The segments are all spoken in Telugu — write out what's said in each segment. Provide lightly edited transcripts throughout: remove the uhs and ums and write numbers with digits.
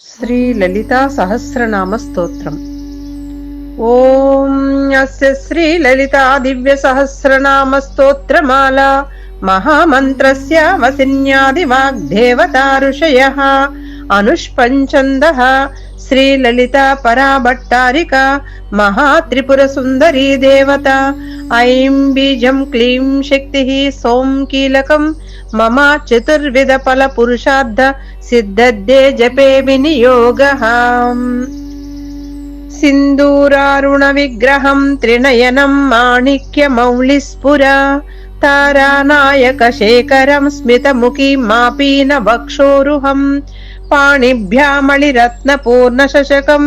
శ్రీ లలితా సహస్రనామ స్తోత్రం. ఓం అస్య శ్రీ లలితా దివ్య సహస్రనామ స్తోత్రమాల మహామంత్రస్య వసిన్యాది వాగ్దేవతా ఋషయః అనుష్పంచందః శ్రీ లలితా పరాభట్టారిక మహాత్రిపుర సుందరీ దేవత. ఐం బీజం క్లీం శక్తి సోం కీలకం మమ చతుర్విధ ఫల పురుషార్థ సిద్ధద్దే జపే వినియోగః. సింధూరారుణ విగ్రహం త్రినయనం మాణిక్యమౌళిస్ఫుర తారానాయక శేఖరం స్మితముఖీ మాపీన వక్షోరుహం పాణిభ్యామళిరత్నపూర్ణ శశకం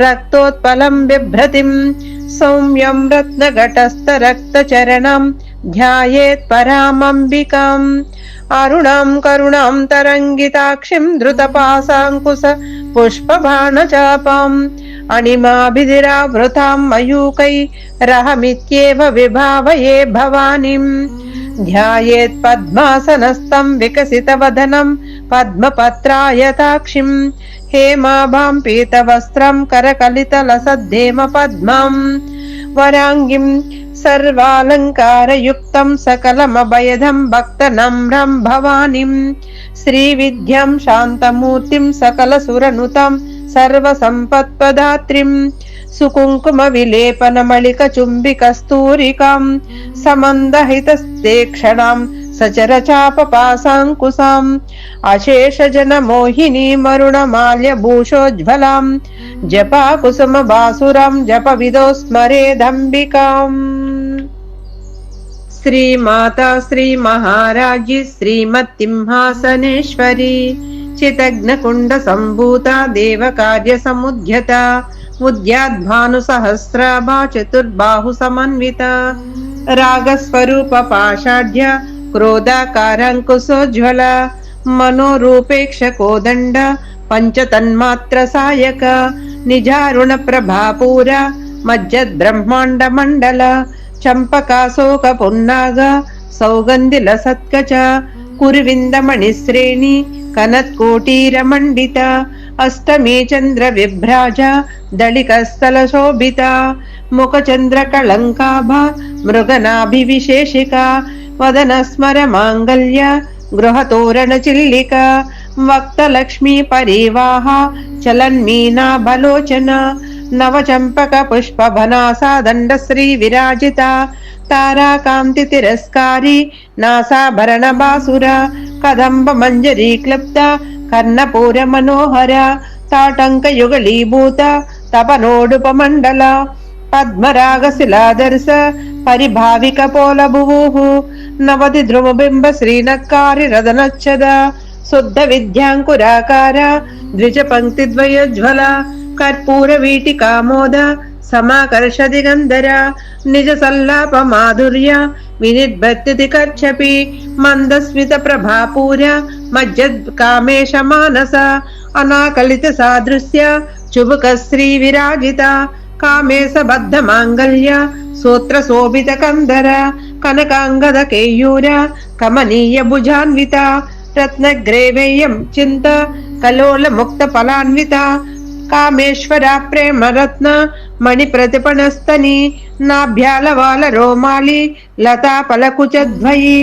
రక్తోత్పలం బిభ్రతిం సౌమ్యం రత్నఘటస్థ రక్తచరణం ధ్యాయేత్ పరామంబికాం. అరుణాం కరుణాం తరంగితాక్షిం ధృతపాశాంకుశ పుష్పబాణచాపాం అణిమాభిధిరావృతాం మయూకై రహమిత్యేవ విభావయే భవానిం. ధ్యాయేత్ పద్మాసనస్థం వికసితవదనం పద్మపత్రాయతాక్షిం హేమాభాం పీతవస్త్రం కరకలితలసద్ధేమ పద్మం వరాంగిం సర్వాలంకారయుక్తం సకలమభయదం భక్తనమ్రం భవానిం. శ్రీవిద్యాం శాంతమూర్తిం సకలసురనుతాం సర్వసంపత్ప్రదాత్రిం సుకుంకుమ విలేపనమళిక చుంబికస్తూరికాం సమందహితస్తేక్షణాం సచరచాపపాశాంకుశాం అశేషజన మోహినీ మరుణమాల్యభూషోజ్వలాం జపాకుసుమ బాసురాం జపవిదో స్మరేదంబికాం. శ్రీమాతా శ్రీ మహారాజి శ్రీమత్సింహాసనేశ్వరి చితగ్నకుండ సంభూత దేవకార్య సముద్యత ఉద్యాద్భాను సహస్రాభా చతుర్బాహు సమన్విత రాగస్వరూప పాషాఢ్య క్రోధాకారంకుశోజ్వల మనోరూపేక్ష కోదండ పంచతన్మాత్ర సాయక నిజారుణ ప్రభాపూర మజ్జద్ బ్రహ్మాండ మండల చంపకాశోక పున్నాగ సౌగంధిల సత్కచ కురువిందమణిశ్రేణి కనత్కోటీర మండిత అష్టమీ చంద్ర విభ్రాజ దళికస్థల శోభిత ముఖచంద్ర కళంకాభ మృగనాభివిశేషిక వదన స్మర మాంగళ్య గృహతోరణ చిల్లిక వక్తలక్ష్మీ పరివాహ చలన్మీనా బలోచన నవచంపక పుష్పభనాసా దండశ్రీ విరాజిత తారాకాంతి తిరస్కారి నాసాభరణ బాసుర కదంబ మంజరీ క్లుప్త కర్ణపూర మనోహర తాటంక యుగళీభూత తపనోడుపమండల పద్మరాగ శిలాదర్శ పరిభావిక పోలభువు నవది ధ్రువబింబ శ్రీనక్కారి రదనచ్చద శుద్ధ విద్యాంకురాకార ద్విజ పంక్తి ద్వయోజ్వల కర్పూర వీటికామోద సమాకర్ష దిగంధర నిజ సల్లాప మాధుర్య వినిర్భక్తి కర్చపి మందస్మిత ప్రభాపూర మజ్జద్ కామేశ మానస అనాకలిత సాదృశ్య చుబుక శ్రీ విరాజిత కామేశ బద్ధ మాంగళ్య సూత్ర శోభిత కందర కనకాంగద కేయూర కమనీయ భుజాన్విత రత్నగ్రేవేయం చింత కలోల ముక్త ఫలాన్విత కామేశ్వర ప్రేమ రత్న మణి ప్రతిపణస్తని నాభ్యాలవాల రోమాలి లతా పలకుచద్వయి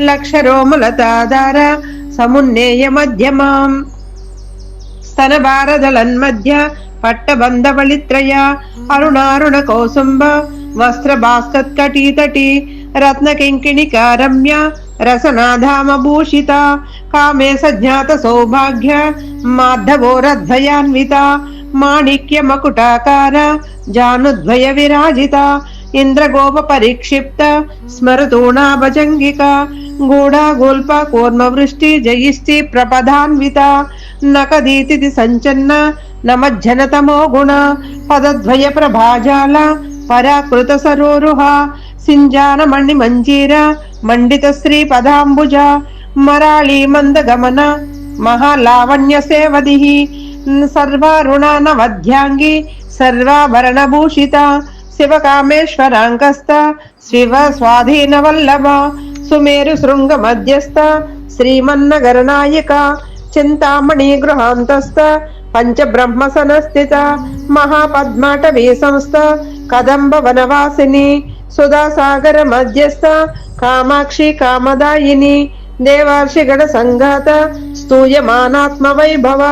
లక్ష రోమలతాధార సమున్నేయ మధ్యమాం స్తన భారదలన్మధ్య పట్టబంధవళిత్రయ అరుణారుణ కౌసుంభ వస్త్ర భాస్కత్కటీతటి రత్న కింకిణికారమ్య రసనాధామభూషిత కామే సజ్ఞాత సౌభాగ్య మాధవోరద్వయాన్విత మాణిక్య మకుటాకార జానుద్వయ విరాజిత ఇంద్రగోప పరిక్షిప్త స్మరతూణాభజంగిక గూఢా గోల్ప కూర్మ వృష్టి జయిష్టి ప్రపదాన్విత నకదీతి సంచన్న నమజ్జనతమో గుణ పదద్వయ ప్రభాజాల పరాకృత సరోరుహ సింజాన మణి మంజీర మండిత శ్రీ పదాంబుజ మరాళీ మంద గమన మహాలావణ్య సేవది సర్వారుణానవధ్యాంగి సర్వాభరణభూషిత శివకామేశ్వరాంకస్త శివ స్వాధీన వల్లభ సుమేరు శృంగ మధ్యస్థ శ్రీమన్నగరనాయక చింతామణి గృహాంతస్థ పంచబ్రహ్మ సంస్థిత మహాపద్మాటవీ సంస్థ కదంబ వనవాసిని సుధాసాగర మధ్యస్థ కామాక్షి కామదాయిని దేవార్షిగణ సంఘాత స్తూయమానాత్మ వైభవ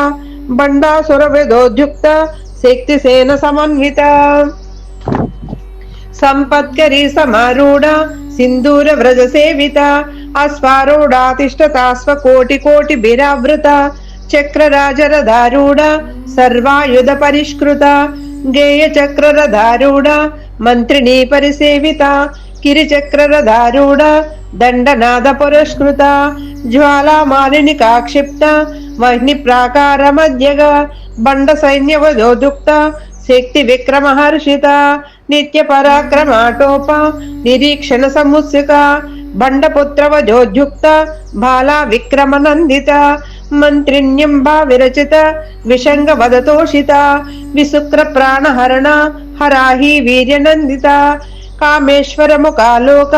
బండాసుర విదోద్యుక్త శక్తిసేన సమన్విత సంపత్కరీ సమారూఢ సింధూర వ్రజ సేవిత అశ్వారూఢాతిష్టతాస్వ కోటి కోటి బిరావృత చక్రరాజరధారూఢ సర్వాయుధ పరిష్కృత గేయ చక్రరధారూఢ మంత్రిణీ పరిసేవిత కిరిచక్రరధారూఢ దండనాద పురస్కృత జ్వాలామాలిని కాక్షిప్త వహ్ని ప్రాకార మధ్యగ బండ సైన్యవదోదుక్త శక్తి విక్రమ హర్షిత నిత్య పరాక్రమాటోప నిరీక్షణ సముత్సుక బండపుత్రవజోద్యుక్త బాలా విక్రమనందిత మంత్రిణ్యంబా విరచిత విషంగ వదతోషిత విశుక్ర ప్రాణహరణ హరాహి వీర్యనందిత కామేశ్వర ముఖాలోక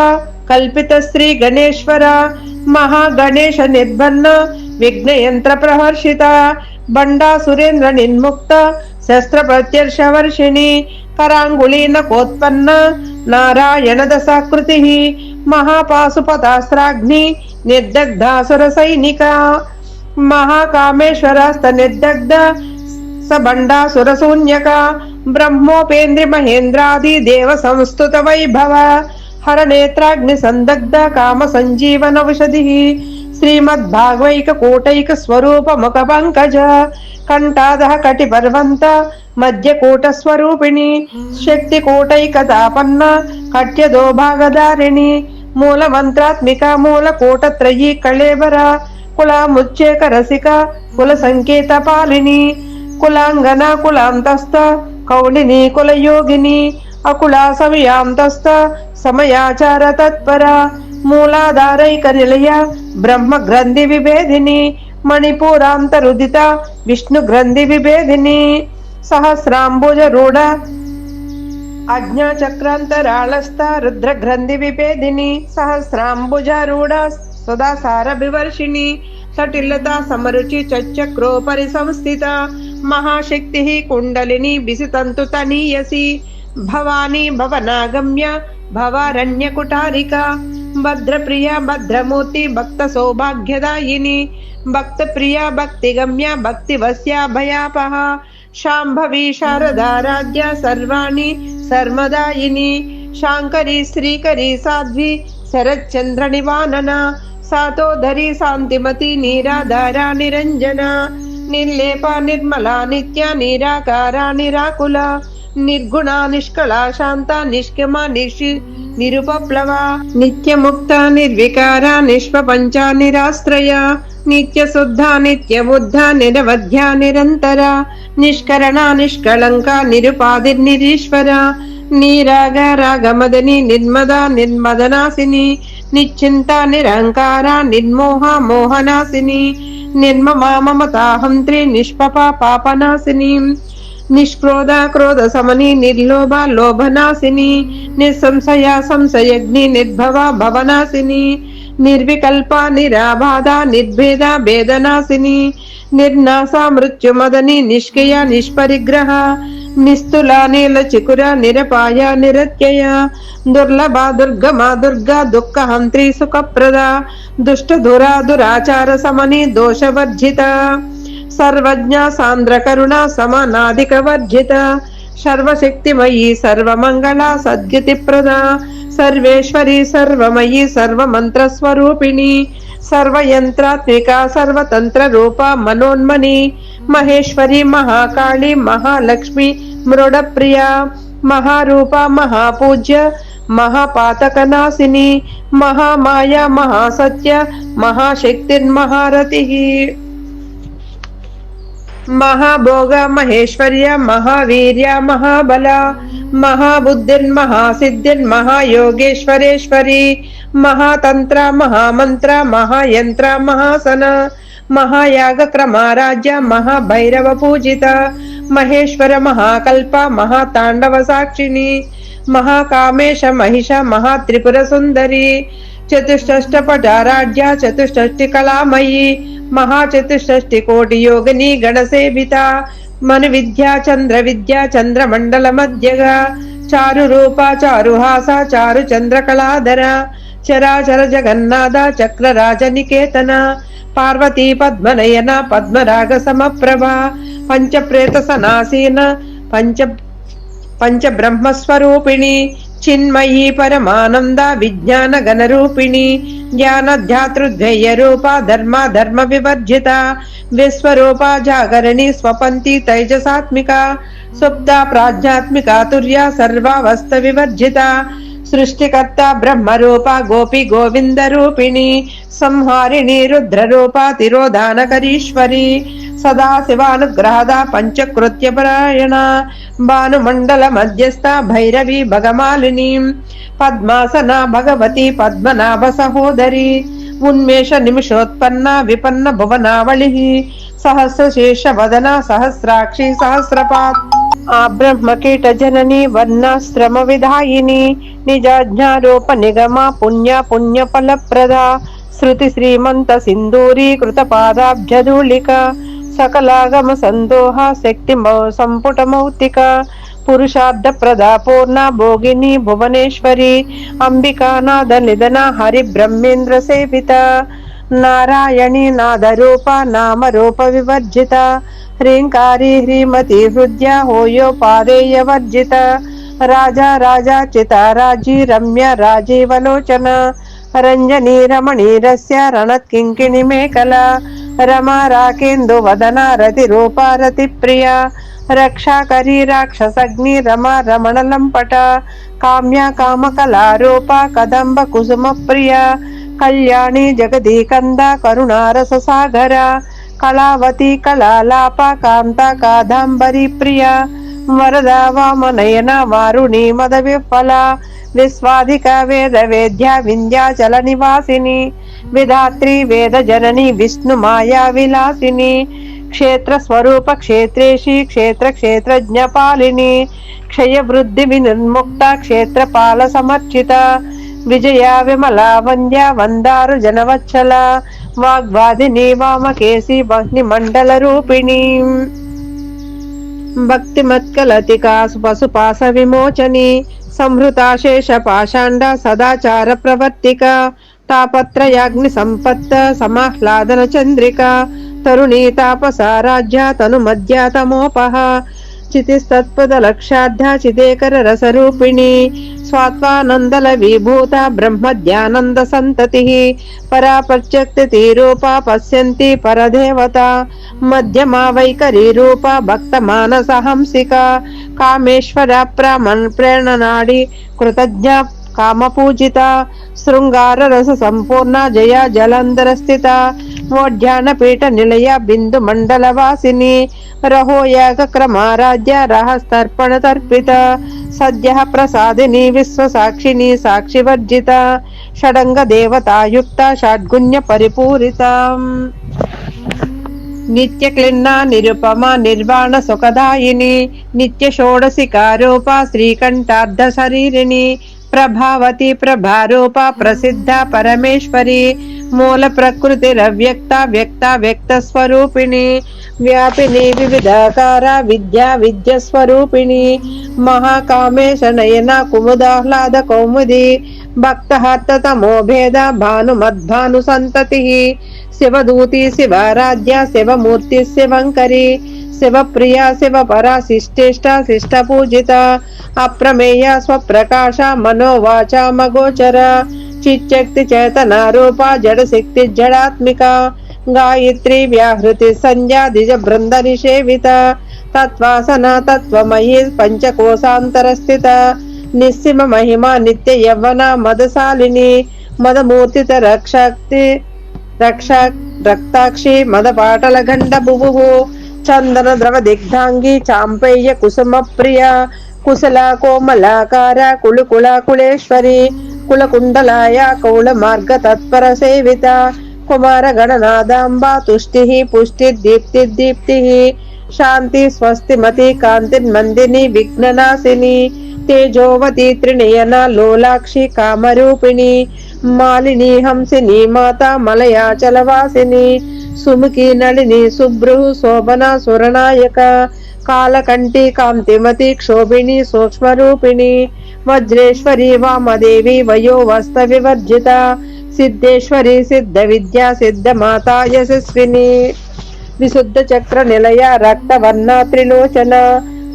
కల్పిత శ్రీ గణేశ్వర మహాగణేశ నిర్భన్న విఘ్నయంత్ర ప్రహర్షిత బండా సురేంద్ర నిర్ముక్త శస్త్ర ప్రత్యర్షవర్షిణి కరాంగుళీన కోత్పన్న నారాయణ దశాకృతి మహాపాశుపతాస్త్రాగ్ని నిర్దగ్ధాసుర సైనిక మహాకామేశ్వరస్త నిర్దగ్ధ సబండాసుర శూన్యక బ్రహ్మోపేంద్రి మహేంద్రాది దేవ సంస్తుత వైభవ హర నేత్రాగ్ని సందగ్ధ కామ సంజీవన విషది శ్రీమద్భాగవైక కూటైక స్వరూప ముఖ పంకజ కంఠాదహ కటి పర్వంత మధ్య కూట స్వరూపిణి శక్తి కూటైక తాపన్న కట్యదో భాగధారిణి మూల మంత్రాత్మిక మూల కూట త్రయీ కళేబర కుల ముచ్చేక రసిక కుల సంకేత పాలిని కులాంగన కులాంతస్థ కౌళిని కుల యోగిని అకులా సమయాంతస్థ సమయాచార తత్పర మూలాధారైక నిలయ బ్రహ్మ గ్రంథి విభేదిని మణిపూరాంతరుదిత విష్ణు గ్రంథి విభేదిని సహస్రాంబుజ రూఢ అజ్ఞాచక్రాంతరాళస్థ రుద్ర గ్రంథి విభేదిని సహస్రాంబుజారూఢ సదాసార వివర్షిణి సటిల్లతా సమరుచి చక్రోపరి సంస్థిత మహాశక్తి కుండలిని బిసితంతు తనీయసి భవానీ భవనాగమ్య భవారణ్య కుటారిక భద్రప్రియ భద్రమూర్తి భక్త సౌభాగ్యదాయిని భక్త ప్రియ భక్తిగమ్య భక్తి వస్యాభయాపహ శాంభవి శారదారాధ్య సర్వాణి సర్మదాయిని శాంకరి శ్రీకరి సాధ్వి శరచంద్ర నివానన సాతోధరి శాంతిమతి నీరాధారా నిరంజన నిర్లేప నిర్మలా నిత్య నిరాకార నిరాకుల నిర్గుణ నిష్కళ శాంత నిష్కమ నిరుపప్లవ నిత్య ముక్త నిర్వికార నిష్పంచ నిరాశ్రయ నిత్య శుద్ధ నిత్య బుద్ధ నిరవధ్య నిరంతర నిష్కరణ నిష్కళంక నిరుపాధి నిరీశ్వర నీరాగ రాగమదని నిర్మద నిర్మదనాశిని నిశ్చింత నిరంకార నిర్మోహ మోహనాశిని నిర్మమా మమతాహంత్రి నిష్పప పాపనాశిని నిష్క్రోధ క్రోధ సమని నిర్లోభ లోభనాశిని నిస్సంశయ సంశయగ్ని నిర్భవ భవనాశిని నిర్వికల్ప నిరాబాధ నిర్భేద భేదనాశిని నిర్నాశ మృత్యుమదని నిష్క్రియ నిష్పరిగ్రహ నిస్తుల నీల చికుర నిరపాయ నిరత్యయ దుర్లభ దుర్గమ దుర్గా దుఃఖహంత్రి సుఖప్రద దుష్ట దురా దురాచార సమని దోషవర్జిత సర్వజ్ఞ సాంద్ర కరుణ సమానాధిక వర్జిత సర్వశక్తిమయీ సర్వమంగళ సద్గతి ప్రద సర్వేశ్వరి సర్వమయీ సర్వమంత్ర స్వరూపిణి సర్వయంత్రాత్మిక సర్వతంత్ర రూప మనోన్మని మహేశ్వరి మహాకాళి మహాలక్ష్మి మృడప్రియ మహారూప మహాపూజ్య మహాపాతకనాశిని మహామాయ మహాసత్య మహాశక్తిర్మహారతి మహాభోగ మహేశ్వర్య మహావీర్య మహాబల మహాబుద్ధిర్మహాసిద్ధిర్మహాయోగేశ్వరేశ్వరి మహాతంత్ర మహామంత్ర మహాయంత్ర మహాసన మహాయాగ క్రమారాజ్య మహాభైరవ పూజిత మహేశ్వర మహాకల్ప మహాతాండవ సాక్షిణి మహాకామేశ మహిష మహాత్రిపుర సుందరి చతుష్టపటారాజ్య చతుష్టి కళామయీ महाचतुष्षष्टि कोटि योगिनी गणसेविता मनु विद्या चंद्र मंडल मध्यगा चारु रूपा चारुहास चारु चंद्र कलाधर चराचर जगन्नाथ चक्र राजनिकेतन पार्वती पद्मनयन पद्मराग समप्रभा पंच प्रेत सनासीन पंच ब्रह्म स्वरूपिणी चिन्मयी परमानंद विज्ञान गण रूपिणी ज्ञान ध्यातृद्वय रूपा धर्म विवर्जिता विश्वरूपा जागरणी स्वपंती तैजसात्मिका सुप्ता प्राज्ञात्मिका तुर्या सर्वावस्थ विवर्जिता सृष्टिकर्ता ब्रह्म रूपा गोपी गोविंद रूपिणी संहारिणी रुद्र रूपा तिरोधानकरीश्वरी सदा शिवानुग्रहदा पंचकृत्य परायण भानुमंडल मध्यस्थ भैरवी भगमालिनी पद्मासना भगवती पद्मनाभ सहोदरी उन्मेष निमिषोत्पन्ना विपन्न भुवनावళి सहस्रशेष वदना सहस्राक्षी सहस्रपात् ब्रह्मकीट जननी वर्णाश्रम विधायिनी निजाज्ञारोप निगमा पुण्य पुण्य फलप्रदा श्रुति श्रीमंत सिंदूरी कृत पादाब्जधूलिका सकलागम संदोह शक्ति संपुट मौक्तिक पुरुषार्थ प्रदा पूर्ण भोगिनी भुवनेश्वरी अंबिका नाद निधन हरि ब्रह्मेन्द्र सेविता नारायणी नाद रूपा नाम रूप विवर्जिता ह्रींकारी ह्रीमती हृद्या होयो पादेय वर्जिता राजा राजा चिता राजी रम्य राजीवलोचन रंजनी रमणीरस्य रणत् किंकिणी मेखला रमा राकेन्दु वदना रति रूपा रति प्रिया रक्षाकरी राक्षसग्नि रमा रमण लंपट काम्या काम कला रूपा कदंब कुसुम प्रिया कल्याणी जगदीकंदा करुणारस सागरा कलावती कलालापा कांता कादंबरी प्रिया वरदा वामनयना वारुणी मद विफला विश्वाधिका वेद वेद्या विंध्याचल निवासिनी विधात्री वेद जननी विष्णु माया विलासिनी क्षेत्र स्वरूप क्षेत्रेशी क्षेत्र क्षेत्रज्ञ पालिनी क्षय वृद्धि विनिर्मुक्ता क्षेत्रपाल समर्चिता विजया विमला वंद्या वंदारु जनवत्सला वाग्वादिनी वामकेशी वह्नि मंडल रूपिणी भक्ति मत्कलतिका पशुपास विमोचनी संहृता शेष पाषांड सदाचार प्रवर्तिका तापत्रयाग्नि संपत्त समाह्लादन चंद्रिका तरुणी तापसा राज्या तनु मध्या तमोपः चितिस्तत्पद लक्षाध्या चिदेकर रसरूपिणी स्वात्वानंदल विभूता ब्रह्म ध्यानंद संततिः परा प्रत्यक्ति रूपा पश्यन्ति परदेवता मध्यमा वैकरी रूपा भक्त मानस हंसिका कामेश्वरा प्रेरणनाडी कृतज्ञा काम पूजिता शृंगार रस संपूर्ण जया जलंधर स्थिता मोध्यान पीठ निलया बिंदु मंडल वासिनी रहो याग क्रमाराध्या रहस्तर्पण तर्पिता सद्य प्रसादिनी विश्व साक्षिनी साक्षि वर्जिता षडंग देवता युक्ता षड्गुण्य परिपूरिता नित्य क्लिन्ना निरुपमा निर्वाण सुखदायिनी नित्य षोडशिका रूपा श्रीकंठार्ध शरीरिणी प्रभावती प्रभारूपा प्रसिद्धा परमेश्वरी मूल प्रकृतिरव्यक्ता व्यक्ता व्यक्त स्वरूपिणी व्यापिनी विविधाकारा विद्या विद्या स्वरूपिणी महाकामेश नयना कुमुदाह्लाद कौमुदी भक्तहर्त तमो भेद भानुमद्भानु संततिः शिवदूती शिवाराध्या शिवमूर्ति शिवंकरी शिवप्रिया शिवपरा शिष्टेष्टा शिष्ट पूजिता अप्रमेया स्वप्रकाश मनोवाचा मगोचर चिच्चक्ति चेतना रूपा जड़ शक्ति जड़ात्मिका गायत्री व्याहृति संध्या द्विज बृंद निषेविता तत्वासना तत्वमयी पंचकोशांतर स्थिता निस्सीम महिमा नित्य यौवना मदशालिनी मदमूर्ति रक्षाक्षी मदपाटल गंड बुभुः चंदन द्रव दिग्धांगी चांपेय कुसुम प्रिया कुशला कोमलाकारा कुलकुला कुलेश्वरी कुलकुंडलाया कौल मार्ग तत्पर सेविता कुमार गणनादांबा तुष्टिः पुष्टि दीप्ति दीप्तिः शांति स्वस्तिमती कांतिर्मंदिनी विघ्ननाशिनी तेजोवती त्रिनयना लोलाक्षी कामरूपिणी మాలిని హంసిని మాతా మలయాచలవాసిని సుముఖి నళిని సుభ్రు శోభన సురనాయక కాలకంఠి కాంతిమతి క్షోభిణి సూక్ష్మరూపిణి వజ్రేశ్వరి వామదేవి వయోవస్త వివర్జిత సిద్ధేశ్వరి సిద్ధ విద్యా సిద్ధ మాతా యశస్విని విశుద్ధ చక్ర నిలయ రక్తవర్ణ త్రిలోచన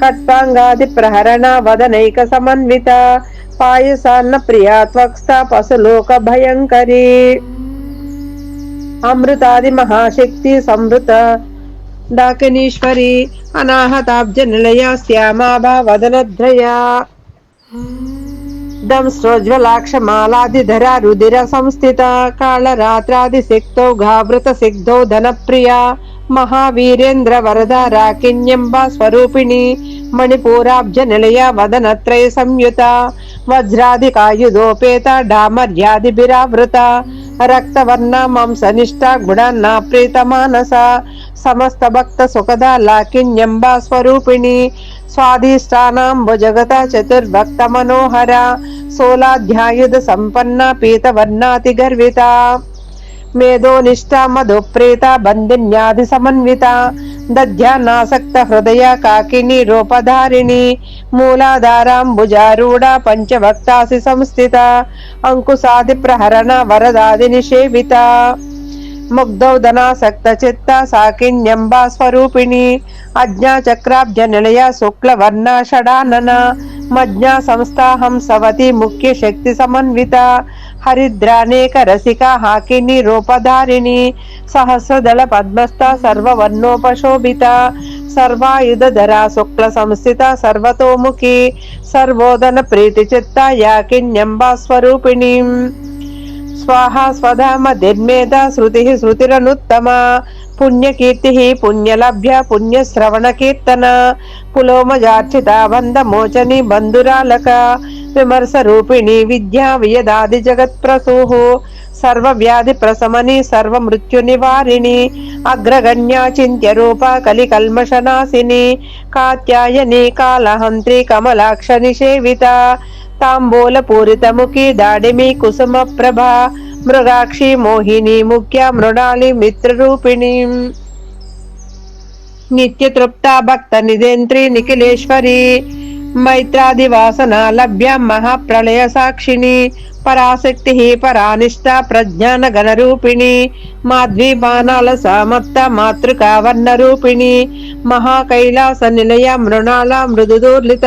కట్పాంగాది ప్రహరణ వదనైక సమన్విత పాయసాన్న ప్రియా త్వక్స్థ పశులోక భయంకరి అమృతాది మహాశక్తి సంవృత డాకినీశ్వరి అనాహతాబ్జ నిలయ శ్యామాభా వదనద్రయా దంశ్రోజ్వలాక్షమాలాదిధరా రుధిర సంస్థిత కాళరాత్రాది శక్తౌ ఘావృత సిగ్ధౌ ధనప్రియా మహావీరేంద్ర వరద రాకిణ్యంబా స్వరూపిణి మణిపూరాబ్జ నిలయ వదనత్రయ సంయుత వజ్రాదికాయుధోపేత డామర్యాదిభిరావృత రక్తవర్ణ మాంసనిష్ట గుణాన్న ప్రీత మానస సమస్త భక్త సుఖద లాకిన్యంబా స్వరూపిణి స్వాధిష్టానాంబుజగత చతుర్భక్త మనోహర సోలాధ్యాయుధ సంపన్న పీతవర్ణాతి గర్విత మేధోనిష్ట మధుప్రీత బంధిన్యాది సమన్విత దధ్యానాసక్త హృదయ కాకిని రూపధారిణి మూలాధారాంబుజారూఢ పంచభక్తాసి సంస్థిత అంకుశాది ప్రహరణ వరదాది నిషేవిత ముగ్ధౌదనాసక్త చిత్త సాకిన్యంబా స్వరూపిణి అజ్ఞా చక్రాబ్జ నిలయ శుక్లవర్ణ షడానన మజ్ఞా సంస్థాహం సవతి ముఖ్య శక్తి సమన్విత హరిద్రానేక రసిక హాకిని రూపధారిణి సహస్రదళ పద్మస్థ సర్వవర్ణోపశోభిత సర్వాయుధరా శుక్ల సంస్థిత సర్వతోముఖి సర్వోదన ప్రీతి చిత్త యాకిన్యంబా స్వరూపిణి స్వాహా స్వధామ దిర్మేధ శృతి శృతిరనుత్తమ పుణ్యకీర్తి పుణ్యలభ్య పుణ్యశ్రవణ కీర్తన పులోమజార్చిత బంధమోచని బంధురాలక విమర్శ రూపిణి విద్యా వియదాది జగత్ప్రసూః సర్వవ్యాధి ప్రశమని సర్వ మృత్యు నివారిణి అగ్రగణ్యా చింత్య రూప కలి కల్మషనాశిని కాత్యాయని కాళహంత్రి కమలాక్ష నిషేవిత తాంబూల పూరితముఖి దాడిమి కుసుమ ప్రభ మృగాక్షి మోహిని ముఖ్య మృణాలి మిత్రరూపిణి నిత్య తృప్త భక్త నిదేంత్రి నిఖిలేశ్వరి మైత్రాదివాసన లభ్య మహాప్రళయ సాక్షిణి పరాశక్తి పరానిష్ట ప్రజ్ఞాన గణరూపిణి మాధ్వీపానాల సమత్త మాతృకా వర్ణరూపిణి మహాకైలాస నిలయ మృణాల మృదుదూర్లిత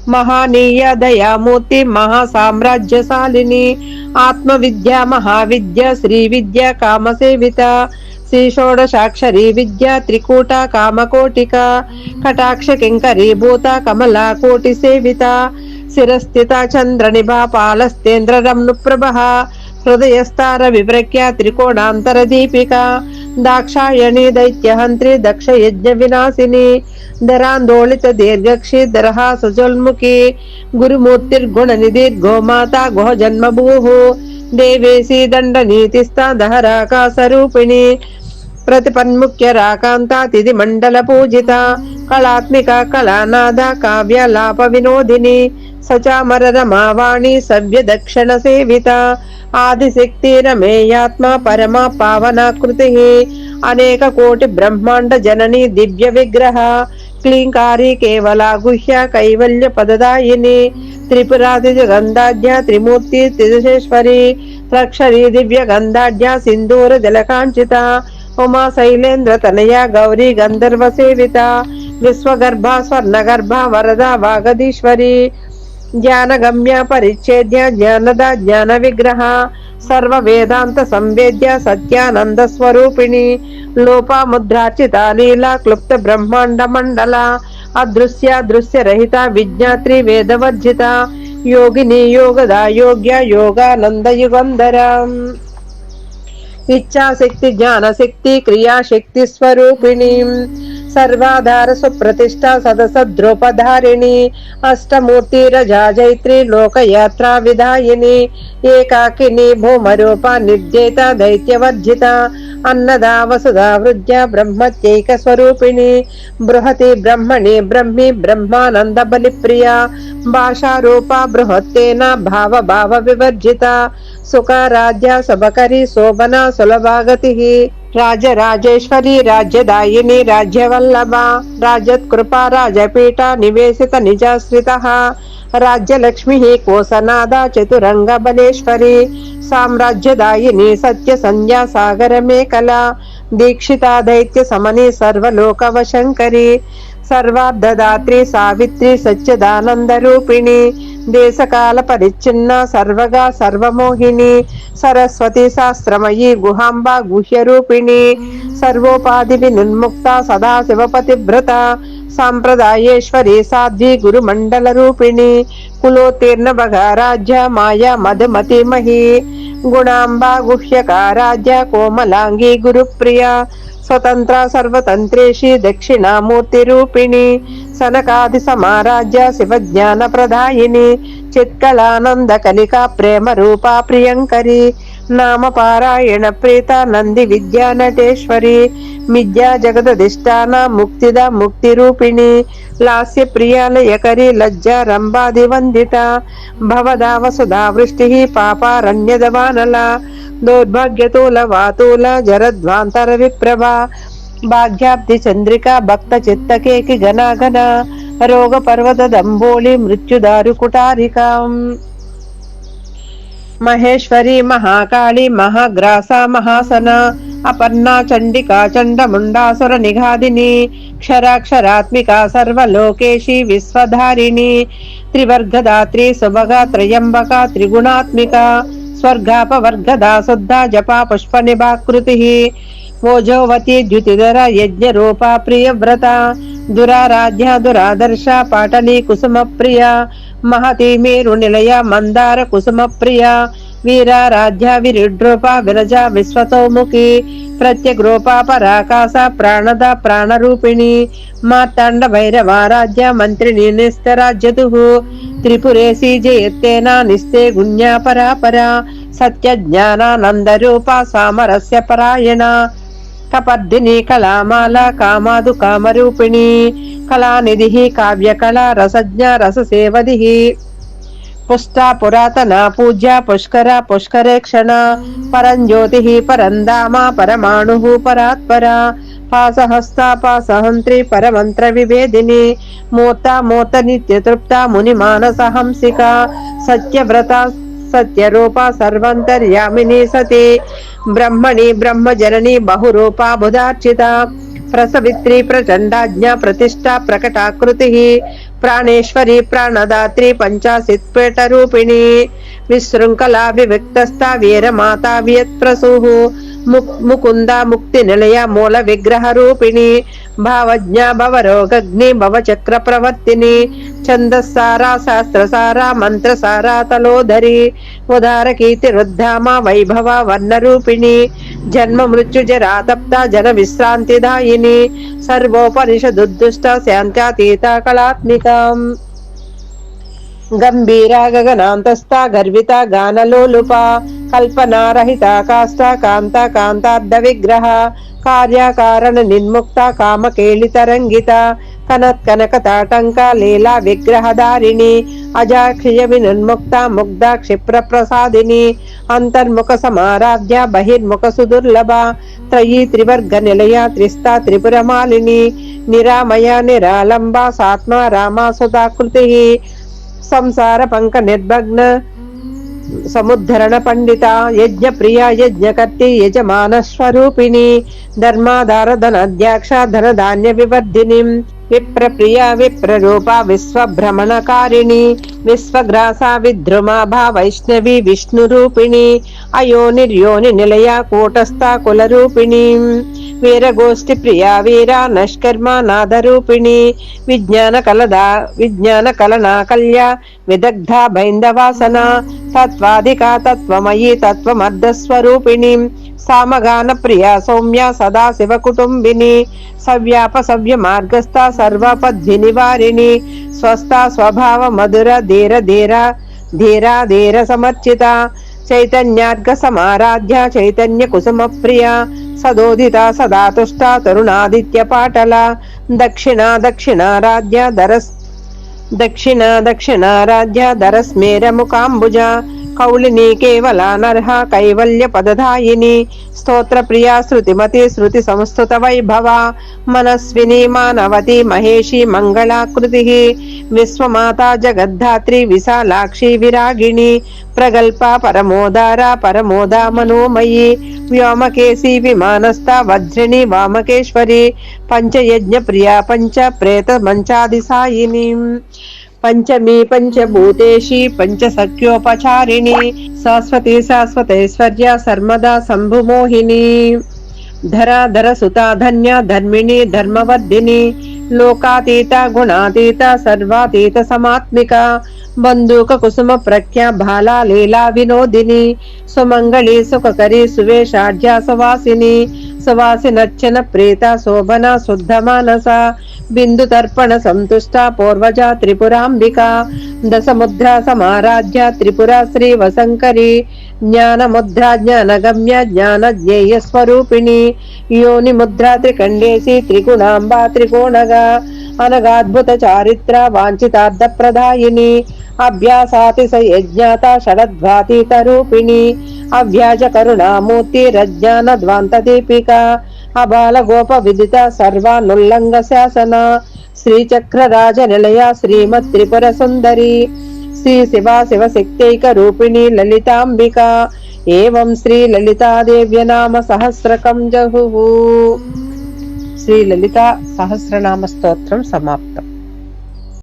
మహానీయ దయామూర్తి మహాసామ్రాజ్యశాలిని ఆత్మ విద్య మహావిద్య శ్రీ విద్య కామసేవిత శ్రీ షోడశాక్షరీ విద్య త్రికూట కామకోటిక కటాక్ష కింకరీ భూత కమలా కోటి సేవిత శిరస్థిత చంద్ర నిభా పాలస్తేంద్ర రమ్ను ప్రభ హృదయస్తార వివ్రక్య త్రికోణాంతర దీపిక దాక్షాయణి దైత్యహంత్రి దక్ష యజ్ఞ వినాశిని ధరాందోళిత దీర్ఘక్షి దరహా సజోల్ముఖి గురుమూర్తిర్గుణ నిధిర్గోమాత గుహ జన్మభూః దేవేశీ దండ నీతిస్థ దహరాకాశరూపిణి ప్రతిపన్ముఖ్య రాకాంత తిథి మండల పూజిత కళాత్మిక కళానాద కావ్యలాప వినోదిని సచామర రమావాణి సవ్య దక్షిణ సేవిత ఆదిశక్తి రమేయాత్మ పరమా పావనాకృతి అనేక కోటి బ్రహ్మాండ జనని దివ్య విగ్రహ క్లీంకారి కేవల గుహ్య కైవల్య పదదాయిని త్రిపురాది గంధాఢ్య త్రిమూర్తి త్రిదశేశ్వరి త్రక్షరీ దివ్య గంధాఢ్య సింధూర జలకాంచిత ఉమా శైలేంద్ర తనయ గౌరీ గంధర్వ సేవిత విశ్వగర్భ స్వర్ణగర్భ వరద వాగదీశ్వరి జ్ఞానగమ్య పరిచ్ఛేద్య జ్ఞానద జ్ఞాన విగ్రహ సర్వ వేదాంత సంవేద్య సత్యానంద స్వరూపిణి లోపాముద్రార్చిత లీలా క్లుప్త బ్రహ్మాండ మండల అదృశ్య దృశ్య రహిత విజ్ఞాత్రి వేదవర్జిత యోగిని యోగదా యోగ్య యోగానంద యుగంధర ఇచ్ఛాశక్తి జ్ఞానశక్తి క్రియాశక్తి స్వరూపిణి सर्वाधार सुप्रतिष्ठा सदसद्रोपधारिणी अष्टमूर्तिरजा जैत्री लोकयात्रा विधायिनी एकाकिनी भूमरूपा निर्जेता दैत्यवर्जिता अन्नदा वसुधा वृद्ध्या ब्रह्मत्यैक स्वरूपिणी बृहति ब्रह्मणि ब्रह्मी ब्रह्मानंद बलिप्रिया भाषारूपा बृहत्तेना भाव भाव विवर्जिता सुखाराध्या सबकरी शोभना सुलभागतिः राजराजेश्वरी राज्यदायिनी राज्यवल्लभा राजत्कृपा राजपीठा निवेशित निजाश्रितः राज्यलक्ष्मीः कोसनादा चतुरंग बलेश्वरी साम्राज्यदायिनी सत्य संज्ञा सागर मेखला दीक्षिता दैत्य समनी सर्वलोकवशंकरी सर्वार्धदात्री सावित्री सच्चिदानंद रूपिणी देशकाल परिच्छिन्ना सर्वगा सर्वमोहिनी सरस्वती शास्त्रमयी गुहांबा गुह्य रूपिणी सर्वोपाधि विनुन्मुक्ता सदा शिवपतिव्रता सांप्रदायेश्वरी साध्वी गुरुमंडल रूपिणी कुलोत्तीर्ण भगाराज्य माया मधुमती मही गुणांबा गुह्यका राज्य कोमलांगी गुरुप्रिया स्वतंत्र सर्वतंत्रेशी दक्षिणामूर्ति रूपिणी सनकादि समाराज्य शिवज्ञान प्रदायिनी चित्कलानंद कलिका प्रेम रूपा प्रियंकरी नाम पारायण प्रीता नंदी विद्या नटेश्वरी मिद्या जगदधिष्ठान मुक्तिदा मुक्ति रूपिणी लास्य प्रियालयकरी लज्जा रंबादि वंदिता भवदा वसुधा वृष्टिः पापारण्यदवानला दौर्भाग्यतूल वातूल जरध्वांतर विप्रभा भाग्याब्धि चंद्रिका भक्त चित्तके की घना घना रोग पर्वत दंबोली मृत्युदारु कुटारिका महेश्वरी महाकाली महाग्रासा महासना अपर्णा चंडिका चंड मुंडासुर निघादिनी क्षराक्षरात्मिका सर्वलोकेशी विश्वधारिणी त्रिवर्गदात्री सुभगा त्रयंबका त्रिगुणात्मिका स्वर्गापवर्गदा शुद्धा जपा पुष्प निभाकृतिः ओजोवती द्युतिधरा यज्ञ रूपा प्रियव्रता दुराराध्या दुरादर्शा पाटली कुसुम प्रिया महती मेरु निलया मंदार कुसुम प्रिया वीराराध्या विरुद्रूपा विरजा विश्वतोमुखी प्रत्यग्रूपा पराकाशा प्राणदा प्राणरूपिणी मार्तांड भैरवाराध्या मंत्रिणी निस्तराज्यतुः त्रिपुरेशी जयत्तेना निस्ते गुण्या परापरा सत्य ज्ञानानंद रूपा सामरस्य परायणा कपर्दिनी कलामाला कामादु कामरूपिणी कलानिधिः काव्यकला रसज्ञा रससेवधिः पुष्टा पुरातना पूज्या पुष्करा पुष्करेक्षणा परंज्योतिः परंदामा परमाणुः परात्परा पासहस्ता पासहंत्री परमंत्र विभेदिनी मूर्ता मूर्त नित्य तृप्ता मुनिमानसहंसिका सत्यव्रता सत्यरूपा सर्वंतर्यामिनी सती ब्रह्मणि ब्रह्मजननी बहुरूपा बुधार्चिता प्रसवित्री प्रचंडाज्ञा प्रतिष्ठा प्रकटाकृतिः प्राणेश्वरी प्राणदात्री पंचाशीत्पेट रूपिणी विशृंखला विविक्तस्था वीरमाता वियत्प्रसूः मुकुंदा मुक्ति निलया मूल विग्रह रूपिणी भावज्ञा भवरोगग्नि भवचक्र प्रवर्तिनी छंदसारा शास्त्रसारा मंत्रसारा तलोधरी उदार कीर्तिरुद्धामा वैभवा वर्ण रूपिणी जन्म मृत्यु जरा तप्ता जन विश्रांतिदायिनी सर्वोपनिषदुद्दुष्टा शांत्यातीता कलात्मिका गंभीरा गगनांतस्था गर्विता गानलोलुपा कल्पना रहिता काष्ठा कांता कांतार्ध विग्रह कार्याकारण निर्मुक्ता कामकेलितरंगिता कनत् कनकताटंका लीला विग्रहधारिणी अजाक्षय विनुन्मुक्ता मुग्धा क्षिप्र प्रसादिनी अंतर्मुख समाराध्या बहिर्मुख सुदुर्लभा त्रयी त्रिवर्ग निलया त्रिस्ता त्रिपुरमालिनी निरामया निरालंबा सात्मा रामा सुधाकृतिः संसार पंक निर्भग्न समुद्धरण पंडिता यज्ञ प्रिया यज्ञकर्ती यजमान स्वरूपिणी धर्माधार धनाध्याक्षा धन धान्य विवर्धिनी विप्र प्रिया विप्र रूपा विश्वभ्रमणकारिणी विश्वग्रासा विद्रुमा भा वैष्णवी विष्णु रूपिणी अयोनिर्योनि निलया कूटस्था कुल रूपिणी वीरगोष्ठी प्रिया वीरा नष्कर्मा नाद रूपिणी विज्ञान कलना कल्या विदग्धा बैंदवासना तत्वाधिका तत्वमयी तत्वमर्ध स्वरूपिणी సామగాన ప్రియా సౌమ్య సదాశివ కుటుంబిని సవ్యాప సవ్య మార్గస్థ సర్వపద్భి నివారిణి స్వస్థ స్వభావ మధుర ధీర ధీర ధీరా ధీర సమర్చిత చైతన్యార్ఘ సమారాధ్య చైతన్య కుసుమ ప్రియ సదోదిత సదా తుష్ట తరుణాదిత్య పాటల దక్షిణ దక్షిణారాధ్య దక్షిణారాధ్య ధరస్మేర ముకాంబుజ కౌళిని కేవల నర్హ కైవల్య పదధాయిని స్తోత్ర ప్రియా శృతిమతి శృతి సంస్థుత వైభవ మనస్విని మానవతి మహేషి మంగళాకృతి విశ్వమాత జగద్ధాత్రి విశాలాక్షి విరాగిణి ప్రగల్ప పరమోదా మనోమయీ వ్యోమకేశి విమానస్థ వజ్రిణి వామకేశ్వరి పంచయజ్ఞ ప్రియా పంచ ప్రేత మంచాదిసాయిని పంచమీ పంచభూతేషి పంచసఖ్యోపచారిణి శాశ్వతి శాశ్వతైశ్వర్య సర్మదా శంభుమోహిని ధరాధర సుతా ధన్య ధర్మిణి ధర్మవర్ధిని లోకాతీత గుణాతీత సర్వాతీత సమాత్మిక బంధూక కుసుమ ప్రఖ్య బాలా లీలా వినోదిని సుమంగళి సుఖకరి సువేషాఢ్య సువాసిని సువాసినచ్చన ప్రీత శోభన శుద్ధ మానస బిందు తర్పణ సంతుష్ట పూర్వజ త్రిపురాంబిక దశముద్ర సమారాధ్య త్రిపుర శ్రీ వసంకరి జ్ఞాన ముద్ర జ్ఞానగమ్య జ్ఞాన జ్ఞేయ స్వరూపిణి యోని ముద్ర త్రికండేసి త్రిగుణాంబా త్రికోణగా అనగాద్భుత చారిత్ర వాంఛితార్థ ప్రదాయిని అభ్యాసాతి సయజ్ఞాత షడద్వాతీత రూపిణి అవ్యాజ కరుణామూర్తి రజ్ఞాన ధ్వాంత దీపిక అబాల గోప విదిత సర్వానుల్లంఘ శాసన శ్రీచక్ర రాజ నిలయ శ్రీమత్ త్రిపుర సుందరి శ్రీ శివ శక్తైక రూపిణి లలితాంబిక ఏవం శ్రీ లలితాదేవ్య నామ సహస్రకం జహు. శ్రీ లలితా సహస్రనామ స్తోత్రం సమాప్తం.